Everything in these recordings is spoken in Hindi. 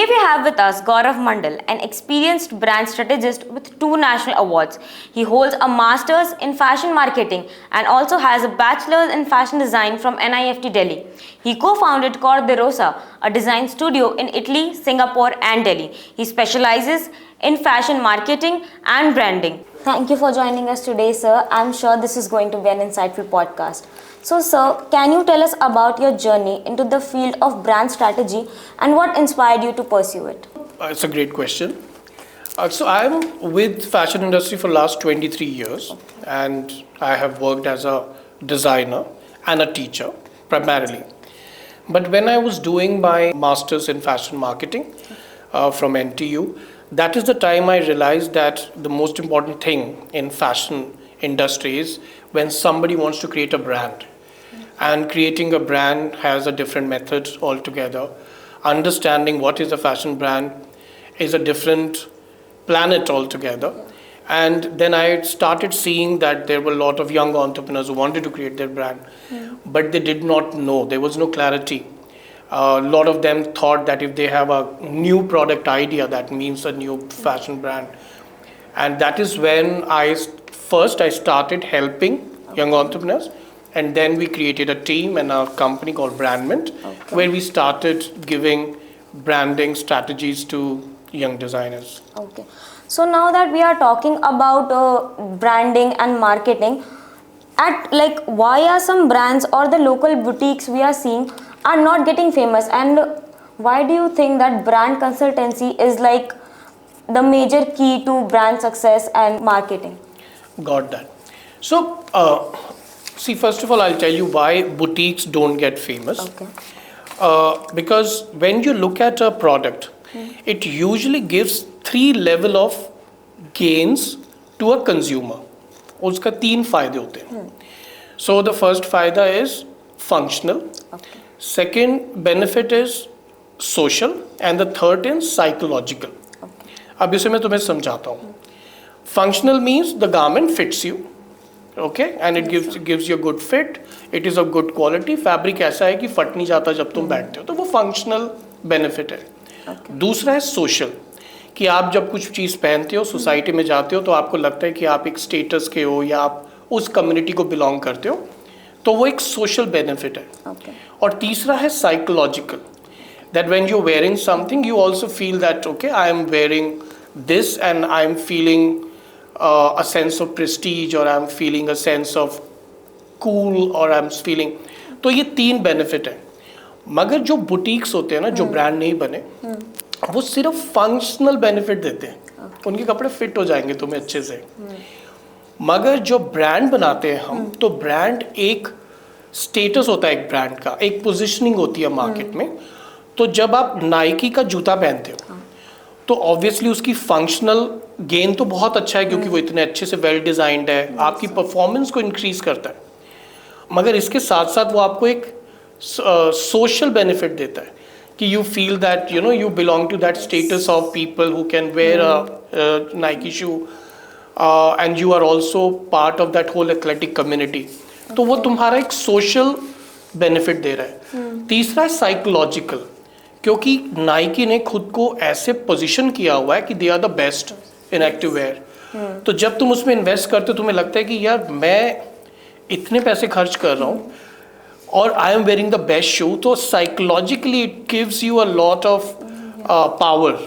Today we have with us Gaurav Mandal, an experienced brand strategist with 2 national awards. He holds a master's in fashion marketing and also has a bachelor's in fashion design from NIFT Delhi. He co-founded Cor de Rosa, a design studio in Italy, Singapore and Delhi. He specializes in fashion marketing and branding. Thank you for joining us today, sir. I'm sure this is going to be an insightful podcast. So, sir, can you tell us about your journey into the field of brand strategy and what inspired you to pursue it? It's a great question. So I'm with fashion industry for last 23 years, and I have worked as a designer and a teacher primarily. But when I was doing my master's in fashion marketing from NTU, that is the time I realized that the most important thing in fashion industry is when somebody wants to create a brand. And creating a brand has a different method altogether. Understanding what is a fashion brand is a different planet altogether. And then I started seeing that there were a lot of young entrepreneurs who wanted to create their brand, but they did not know. There was no clarity. A lot of them thought that if they have a new product idea, that means a new fashion brand. And that is when I started helping young entrepreneurs. And then we created a team and a company called Brandment, where we started giving branding strategies to young designers. Okay. So now that we are talking about branding and marketing, why are some brands or the local boutiques we are seeing are not getting famous, and why do you think that brand consultancy is like the major key to brand success and marketing? Got that. So, see, first of all, I'll tell you why boutiques don't get famous. Okay. Because when you look at a product, it usually gives 3 level of gains to a consumer. उसका 3 फायदे होते हैं. So the first फायदा is functional. Okay. Second benefit is social, and the third is psychological. Okay. अब इसे मैं तुम्हें समझाता हूँ. Functional means the garment fits you. Okay, and it gives you a good fit. It is of good quality. Fabric ऐसा है कि फट नहीं जाता जब तुम बैठते हो, तो वो functional benefit है. दूसरा है social, कि आप जब कुछ चीज़ पहनते हो, सोसाइटी में जाते हो, तो आपको लगता है कि आप एक स्टेटस के हो या आप उस कम्युनिटी को बिलोंग करते हो, तो वो एक सोशल बेनिफिट है. और तीसरा है psychological, that when you wearing something you also feel that okay I am wearing this and I am feeling a sense of prestige, or I'm feeling a sense of cool, or I'm feeling. तो ये 3 बेनिफिट है. मगर जो बुटीक्स होते हैं ना, जो ब्रांड नहीं बने, वो सिर्फ फंक्शनल बेनिफिट देते हैं. उनके कपड़े फिट हो जाएंगे तुम्हें अच्छे से. मगर जो ब्रांड बनाते हैं हम, तो ब्रांड एक स्टेटस होता है एक ब्रांड का, एक पोजिशनिंग होती है मार्केट में. तो जब आप नाइकी का जूता पहनते हो, तो ऑब्वियसली उसकी फंक्शनल गेन तो बहुत अच्छा है, क्योंकि वो इतने अच्छे से वेल डिजाइंड है, आपकी परफॉर्मेंस को इंक्रीज करता है. मगर इसके साथ साथ वो आपको एक सोशल बेनिफिट देता है, कि you feel that you belong to that status of people who can wear a Nike shoe, and you are also part of that whole athletic community. तो वो तुम्हारा एक सोशल बेनिफिट दे रहा है. तीसरा है साइकोलॉजिकल, क्योंकि नाइकी ने खुद को ऐसे पोजीशन किया हुआ है कि they are the best in active wear. तो जब तुम उसमें इन्वेस्ट करते हो, तुम्हें लगता है कि यार मैं इतने पैसे खर्च कर रहा हूँ और I am wearing the best shoe, तो psychologically it gives you a lot of power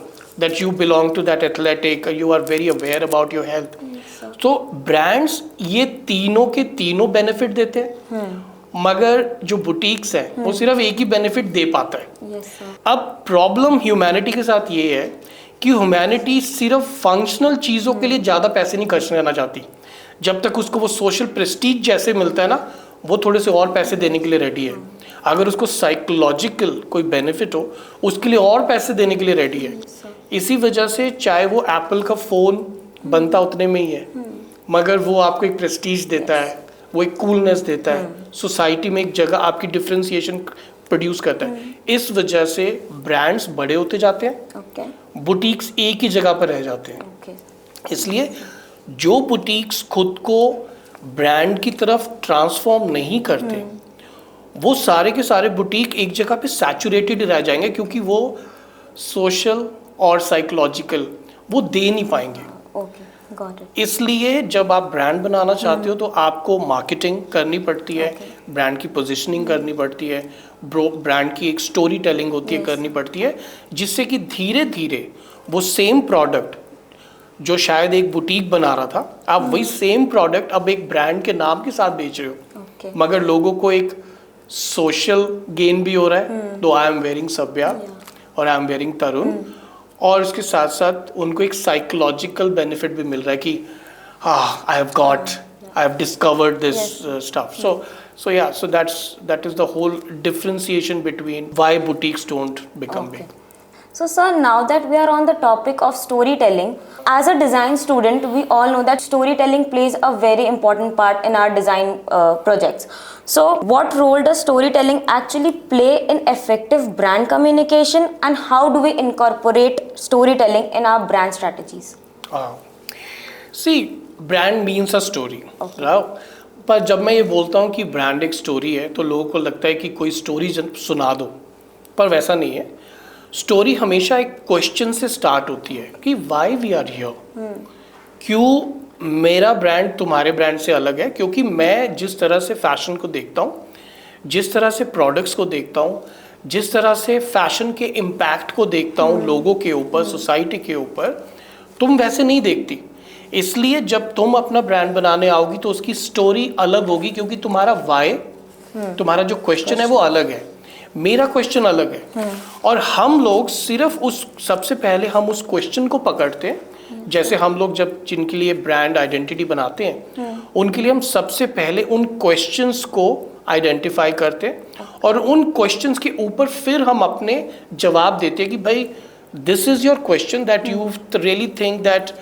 that you belong to that athletic, you are very aware about your health. तो ब्रांड्स ये तीनों के तीनों बेनिफिट देते हैं, मगर जो बुटीक्स हैं वो सिर्फ एक ही बेनिफिट दे पाता है. अब प्रॉब्लम ह्यूमैनिटी के साथ ये है कि ह्यूमैनिटी सिर्फ फंक्शनल चीज़ों के लिए ज़्यादा पैसे नहीं खर्च करना चाहती. जब तक उसको वो सोशल प्रेस्टीज जैसे मिलता है ना, वो थोड़े से और पैसे देने के लिए रेडी है. अगर उसको साइकोलॉजिकल कोई बेनिफिट हो, उसके लिए और पैसे देने के लिए रेडी है. इसी वजह से चाहे वो एप्पल का फ़ोन बनता उतने में ही है, मगर वो आपको एक प्रेस्टीज देता है, वो एक कूलनेस देता है, सोसाइटी में एक जगह आपकी डिफ्रेंसिएशन प्रोड्यूस करता है. इस वजह से ब्रांड्स बड़े होते जाते हैं, बुटीक्स एक ही जगह पर रह जाते हैं. इसलिए जो बुटीक्स खुद को ब्रांड की तरफ ट्रांसफॉर्म नहीं करते, वो सारे के सारे बुटीक एक जगह पे सैचुरेटेड रह जाएंगे, क्योंकि वो सोशल और साइकोलॉजिकल वो दे नहीं पाएंगे। Okay, got it. इसलिए जब आप ब्रांड बनाना चाहते हो तो आपको मार्केटिंग करनी पड़ती है, ब्रांड की पोजीशनिंग करनी पड़ती है, ब्रांड की एक स्टोरी टेलिंग होती है, करनी पड़ती है, जिससे कि धीरे धीरे वो सेम प्रोडक्ट जो शायद एक बुटीक बना रहा था, आप वही सेम प्रोडक्ट अब एक ब्रांड के नाम के साथ बेच रहे हो, मगर लोगों को एक सोशल गेन भी हो रहा है। तो आई एम वेयरिंग सभ्या और आई एम वेयरिंग तरुण, और इसके साथ साथ उनको एक साइकोलॉजिकल बेनिफिट भी मिल रहा है कि I have discovered this stuff. So yeah, so that is the whole differentiation between why boutiques don't become big. So sir, now that we are on the topic of storytelling, as a design student, we all know that storytelling plays a very important part in our design projects. So what role does storytelling actually play in effective brand communication, and how do we incorporate storytelling in our brand strategies? See, brand means a story. Right? पर जब मैं ये बोलता हूँ कि ब्रांड एक स्टोरी है तो लोगों को लगता है कि कोई स्टोरी सुना दो, पर वैसा नहीं है। स्टोरी हमेशा एक क्वेश्चन से स्टार्ट होती है कि वाई वी आर हियर, क्यों मेरा ब्रांड तुम्हारे ब्रांड से अलग है। क्योंकि मैं जिस तरह से फैशन को देखता हूँ, जिस तरह से प्रोडक्ट्स को देखता हूँ, जिस तरह से फैशन के इम्पैक्ट को देखता हूँ लोगों के ऊपर, सोसाइटी के ऊपर, तुम वैसे नहीं देखती। इसलिए जब तुम अपना ब्रांड बनाने आओगी तो उसकी स्टोरी अलग होगी, क्योंकि तुम्हारा वाई, तुम्हारा जो क्वेश्चन है वो अलग है, मेरा क्वेश्चन अलग है। और हम लोग सिर्फ सबसे पहले हम उस क्वेश्चन को पकड़ते हैं। जैसे हम लोग जब जिनके लिए ब्रांड आइडेंटिटी बनाते हैं, उनके लिए हम सबसे पहले उन क्वेश्चंस को आइडेंटिफाई करते हैं, और उन क्वेश्चंस के ऊपर फिर हम अपने जवाब देते हैं कि भाई this is your question that you really think that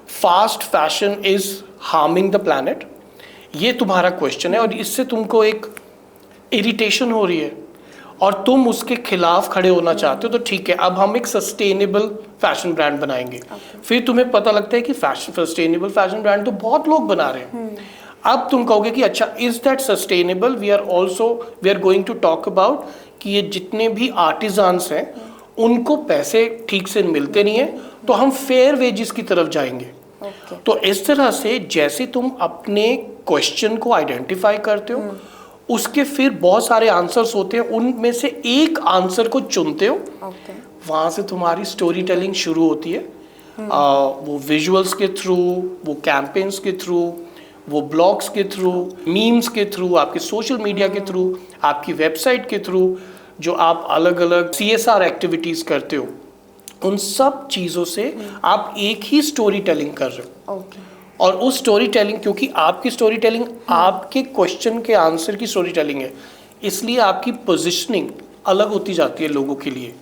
fast fashion is harming the planet. ये तुम्हारा क्वेश्चन है और इससे तुमको एक इरिटेशन हो रही है और तुम उसके खिलाफ खड़े होना चाहते हो, तो ठीक है, अब हम एक सस्टेनेबल फैशन ब्रांड बनाएंगे। फिर तुम्हें पता लगता है कि सस्टेनेबल फैशन ब्रांड तो बहुत लोग बना रहे हैं। अब तुम कहोगे कि अच्छा, is that sustainable? We are going to talk about कि ये जितने भी आर्टिजान्स हैं उनको पैसे ठीक से मिलते नहीं है, तो हम फेयर वेजेस की तरफ जाएंगे। तो इस तरह से जैसे तुम अपने क्वेश्चन को आइडेंटिफाई करते हो, उसके फिर बहुत सारे आंसर्स होते हैं, उनमें से एक आंसर को चुनते हो, वहां से तुम्हारी स्टोरी टेलिंग शुरू होती है। वो विजुअल्स के थ्रू, वो कैंपेन्स के थ्रू, वो ब्लॉग्स के थ्रू, मीम्स के थ्रू, आपके सोशल मीडिया के थ्रू, आपकी वेबसाइट के थ्रू, जो आप अलग अलग CSR एक्टिविटीज करते हो, उन सब चीज़ों से आप एक ही स्टोरी टेलिंग कर रहे हो। और उस स्टोरी टेलिंग, क्योंकि आपकी स्टोरी टेलिंग आपके क्वेश्चन के आंसर की स्टोरी टेलिंग है, इसलिए आपकी पोजीशनिंग अलग होती जाती है लोगों के लिए।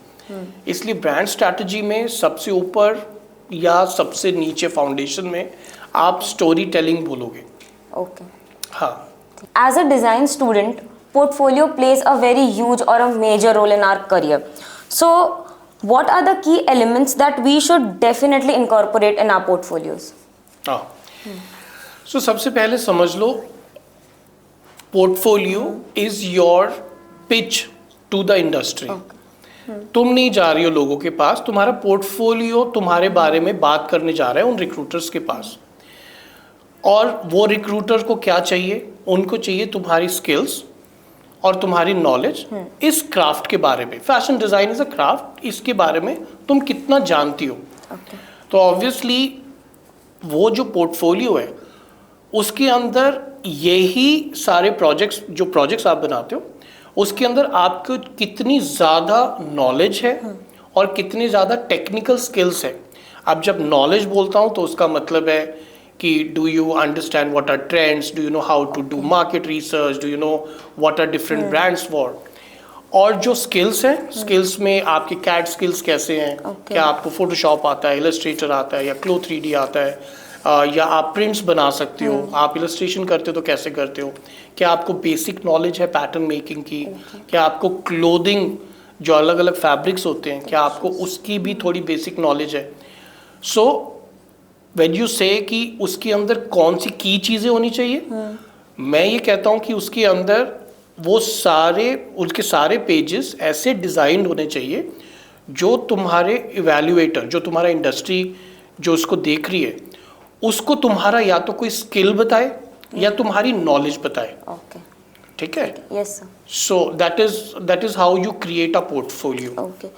इसलिए ब्रांड स्ट्रैटेजी में सबसे ऊपर या सबसे नीचे फाउंडेशन में आप स्टोरी टेलिंग बोलोगे। हाँ। As a design student, portfolio plays a very huge or a major role in our career. So what are the key elements that we should definitely incorporate in our portfolios? So सबसे पहले समझ लो, portfolio is your pitch to the industry. तुम नहीं जा रही हो लोगों के पास, तुम्हारा पोर्टफोलियो तुम्हारे बारे में बात करने जा रहा है उन रिक्रूटर्स के पास। और वो रिक्रूटर को क्या चाहिए? उनको चाहिए तुम्हारी स्किल्स और तुम्हारी नॉलेज इस क्राफ्ट के बारे में। Fashion design is a craft, इसके बारे में तुम कितना जानती हो। तो ऑब्वियसली वो जो पोर्टफोलियो है उसके अंदर यही सारे प्रोजेक्ट्स आप बनाते हो, उसके अंदर आपको कितनी ज़्यादा नॉलेज है और कितनी ज़्यादा टेक्निकल स्किल्स है। अब जब नॉलेज बोलता हूँ तो उसका मतलब है कि do you understand what are trends, do you know how to do market research, do you know what are different brands for. और जो स्किल्स हैं, स्किल्स में आपके कैड स्किल्स कैसे हैं, क्या आपको फोटोशॉप आता है, इलस्ट्रेटर आता है, या क्लो 3D आता है, या आप प्रिंट्स बना सकते हो, आप इलस्ट्रेशन करते हो तो कैसे करते हो, क्या आपको बेसिक नॉलेज है पैटर्न मेकिंग की, क्या आपको क्लोथिंग जो अलग अलग फैब्रिक्स होते हैं क्या आपको उसकी भी थोड़ी बेसिक नॉलेज है। सो व्हेन यू से कि उसके अंदर कौन सी की चीज़ें होनी चाहिए, मैं ये कहता हूँ कि उसके अंदर वो उसके सारे पेजेस ऐसे डिज़ाइंड होने चाहिए जो तुम्हारे इवैल्यूएटर, जो तुम्हारा इंडस्ट्री जो उसको देख रही है, उसको तुम्हारा या तो कोई स्किल बताए या तुम्हारी नॉलेज बताए. Okay. ठीक है. Yes, sir. So that is how you create a portfolio. Okay.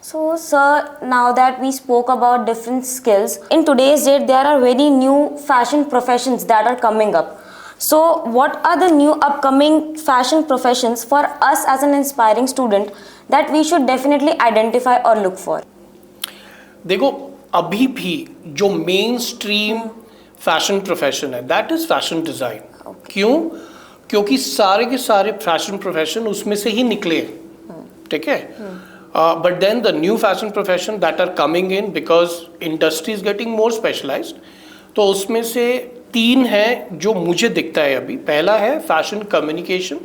So, sir, now that we spoke about different skills, in today's date, there are very new fashion professions that are coming up. So, what are the new upcoming fashion professions for us as an inspiring student that we should definitely identify or look for? देखो, अभी भी जो मेन स्ट्रीम फैशन प्रोफेशन है, दैट इज फैशन डिजाइन. क्यों? क्योंकि सारे के सारे फैशन प्रोफेशन उसमें से ही निकले. ठीक है. But then the new fashion profession that are coming in because industry is getting more specialised. तो उसमें से 3 हैं जो मुझे दिखता है अभी. पहला है fashion communication,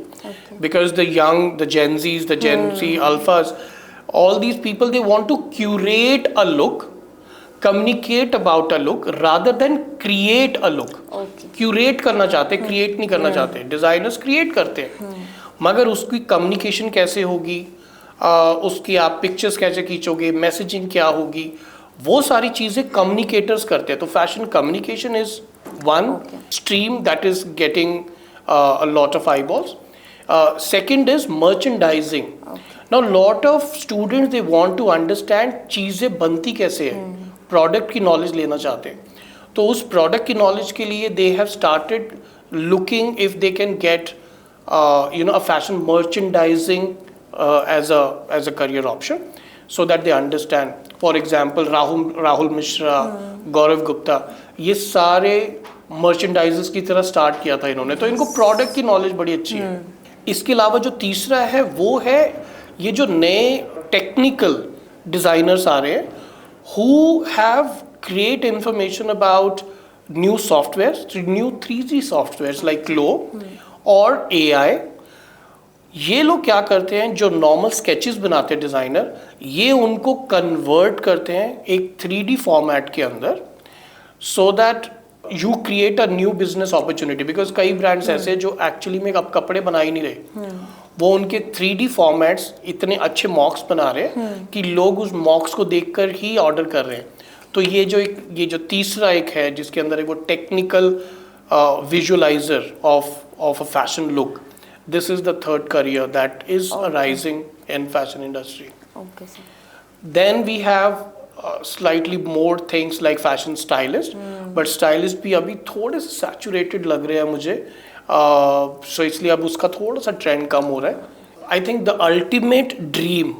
because the young, the Gen Zs, the Gen Z alphas, all these people, they want to curate a look, communicate about a look rather than create a look. Okay. Curate करना चाहते, create नहीं करना चाहते. Designers create करते हैं, मगर उसकी communication कैसे होगी, उसकी आप pictures कैसे खींचोगे, messaging क्या होगी, वो सारी चीज़ें communicators करते हैं. तो fashion communication is one stream that is getting a lot of eyeballs. Second is merchandising. Now lot of students, they want to understand चीज़ें बनती कैसे है, प्रोडक्ट की नॉलेज लेना चाहते हैं. तो उस प्रोडक्ट की नॉलेज के लिए they have started looking if they can get a fashion merchandising as a career option, so that they understand. For example, Rahul Mishra, Gaurav Gupta, ये सारे merchandisers की तरह स्टार्ट किया था इन्होंने. तो इनको प्रोडक्ट की नॉलेज बड़ी अच्छी है. इसके अलावा जो तीसरा है वो है ये जो नए टेक्निकल डिज़ाइनर्स आ रहे हैं, who have great information about new softwares, new 3D softwares like Glow और AI. ये लोग क्या करते हैं, जो नॉर्मल स्केचेस बनाते हैं डिज़ाइनर, ये उनको कन्वर्ट करते हैं एक 3D फॉर्मेट के अंदर, so that you create a new business opportunity. Because कई ब्रांड्स ऐसे जो एक्चुअली में अब कपड़े बना ही नहीं रहे, वो उनके 3D फॉर्मेट्स इतने अच्छे मॉक्स बना रहे हैं कि लोग उस मॉक्स को देखकर ही ऑर्डर कर रहे हैं. तो ये जो तीसरा एक है जिसके अंदर एक वो technical visualiser of a fashion look, this is the third career that is rising in fashion industry. Okay, sir. Then we have slightly more things like fashion stylist, but stylist भी अभी थोड़े से saturated लग रहे हैं मुझे, so इसलिए अब उसका थोड़ा सा ट्रेंड कम हो रहा है. I think the ultimate dream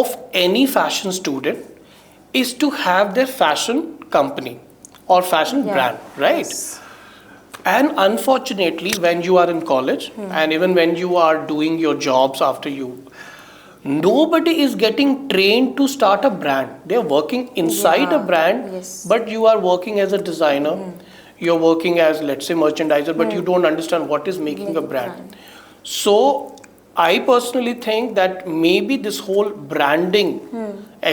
of any fashion student is to have their fashion company or fashion brand, right? Yes. And unfortunately, when you are in college and even when you are doing your jobs after you, nobody is getting trained to start a brand. They are working inside a brand, Yes. but you are working as a designer. You're working as, let's say, merchandiser, but you don't understand what is making a brand. So I personally think that maybe this whole branding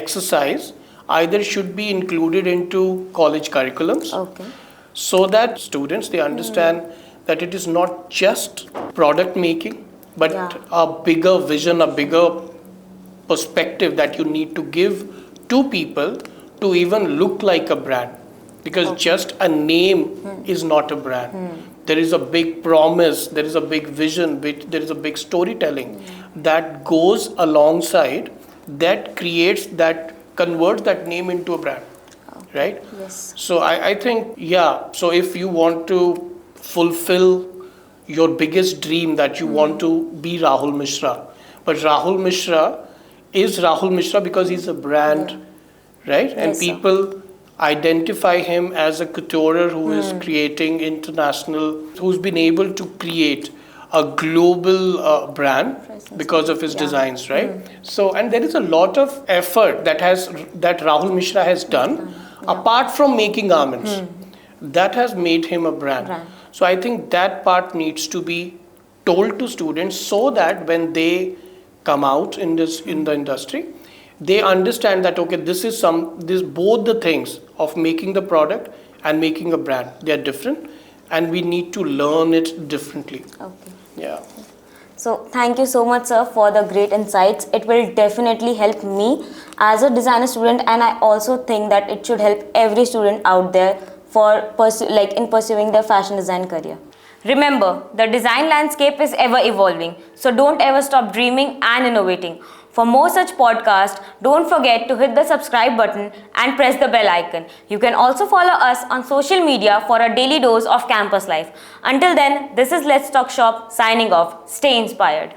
exercise either should be included into college curriculums, Okay. so that students, they understand that it is not just product making, but a bigger vision, a bigger perspective that you need to give to people to even look like a brand. Because just a name is not a brand. There is a big promise, there is a big vision, there is a big storytelling that goes alongside, that creates, that converts that name into a brand. Right? Yes. So I think, so if you want to fulfill your biggest dream, that you want to be Rahul Mishra, but Rahul Mishra is Rahul Mishra because he's a brand, right? And Yes, sir. people identify him as a couturer who is creating international, who's been able to create a global brand Presence. because of his designs, right? So, and there is a lot of effort that Rahul Mishra has done, apart from making garments, that has made him a brand. So I think that part needs to be told to students, so that when they come out in the industry, they understand that okay, this both the things of making the product and making a brand, they are different, and we need to learn it differently. Okay. Yeah. So thank you so much, sir, for the great insights. It will definitely help me as a designer student, and I also think that it should help every student out there for in pursuing their fashion design career. Remember, the design landscape is ever evolving, so don't ever stop dreaming and innovating. For more such podcasts, don't forget to hit the subscribe button and press the bell icon. You can also follow us on social media for a daily dose of campus life. Until then, this is Let's Talk Shop signing off. Stay inspired.